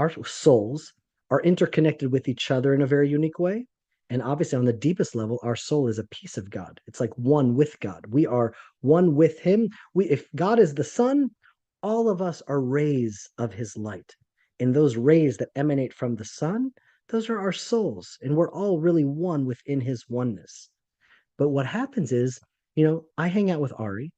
our souls are interconnected with each other in a very unique way. And obviously, on the deepest level, our soul is a piece of God. It's like one with God. We are one with Him. If God is the sun, all of us are rays of His light. And those rays that emanate from the sun, those are our souls. And we're all really one within His oneness. But what happens is, I hang out with Ari.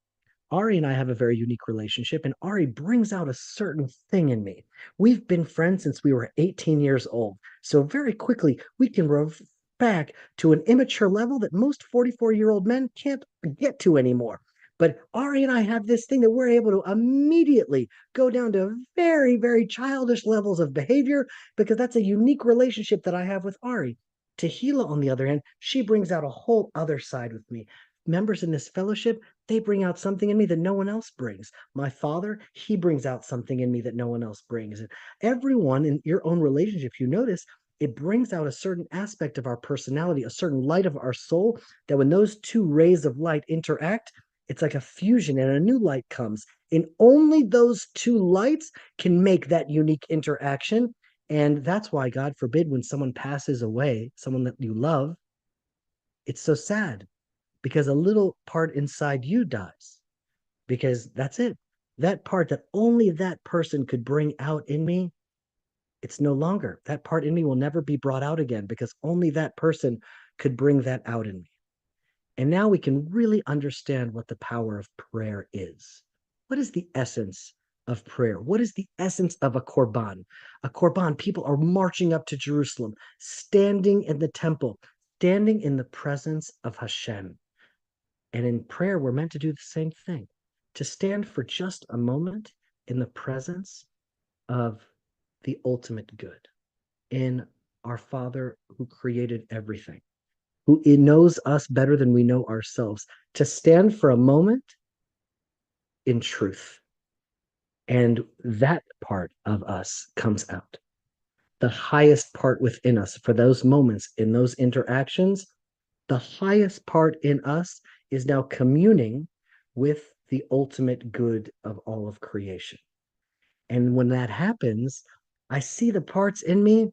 Ari and I have a very unique relationship, and Ari brings out a certain thing in me. We've been friends since we were 18 years old. So very quickly, we can revert back to an immature level that most 44-year-old men can't get to anymore. But Ari and I have this thing that we're able to immediately go down to very, very childish levels of behavior because that's a unique relationship that I have with Ari. Tehila, on the other hand, she brings out a whole other side with me. Members in this fellowship, they bring out something in me that no one else brings. My father, he brings out something in me that no one else brings. And everyone in your own relationship, you notice, it brings out a certain aspect of our personality, a certain light of our soul, that when those two rays of light interact, it's like a fusion and a new light comes. And only those two lights can make that unique interaction. And that's why, God forbid, when someone passes away, someone that you love, it's so sad because a little part inside you dies. Because that's it. That part that only that person could bring out in me, it's no longer. That part in me will never be brought out again because only that person could bring that out in me. And now we can really understand what the power of prayer is. What is the essence of prayer? What is the essence of a korban? A korban, people are marching up to Jerusalem, standing in the temple, standing in the presence of Hashem. And in prayer, we're meant to do the same thing, to stand for just a moment in the presence of the ultimate good, in our Father who created everything, who knows us better than we know ourselves, to stand for a moment in truth. And that part of us comes out. The highest part within us for those moments in those interactions, the highest part in us is now communing with the ultimate good of all of creation. And when that happens, I see the parts in me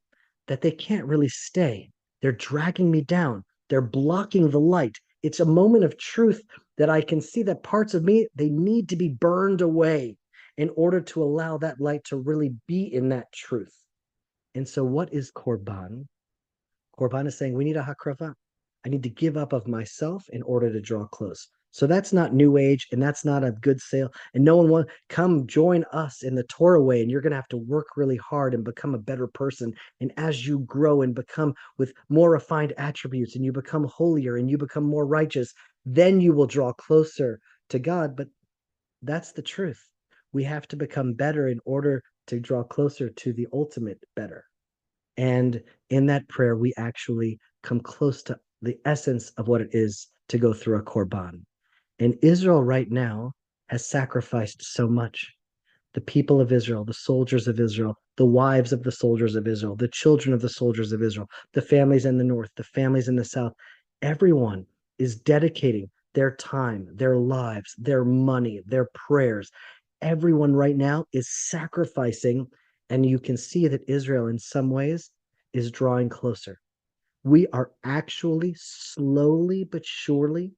that they can't really stay. They're dragging me down. They're blocking the light. It's a moment of truth that I can see that parts of me, they need to be burned away in order to allow that light to really be in that truth. And so what is Korban? Korban is saying we need a hakrava. I need to give up of myself in order to draw close. So that's not new age and that's not a good sale. And no one wants come join us in the Torah way. And you're going to have to work really hard and become a better person. And as you grow and become with more refined attributes and you become holier and you become more righteous, then you will draw closer to God. But that's the truth. We have to become better in order to draw closer to the ultimate better. And in that prayer, we actually come close to the essence of what it is to go through a korban. And Israel right now has sacrificed so much. The people of Israel, the soldiers of Israel, the wives of the soldiers of Israel, the children of the soldiers of Israel, the families in the north, the families in the south, everyone is dedicating their time, their lives, their money, their prayers. Everyone right now is sacrificing, and you can see that Israel, in some ways, is drawing closer. We are actually slowly but surely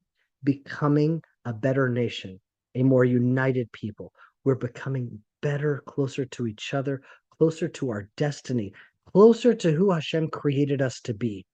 becoming a better nation, a more united people. We're becoming better, closer to each other, closer to our destiny, closer to who Hashem created us to be.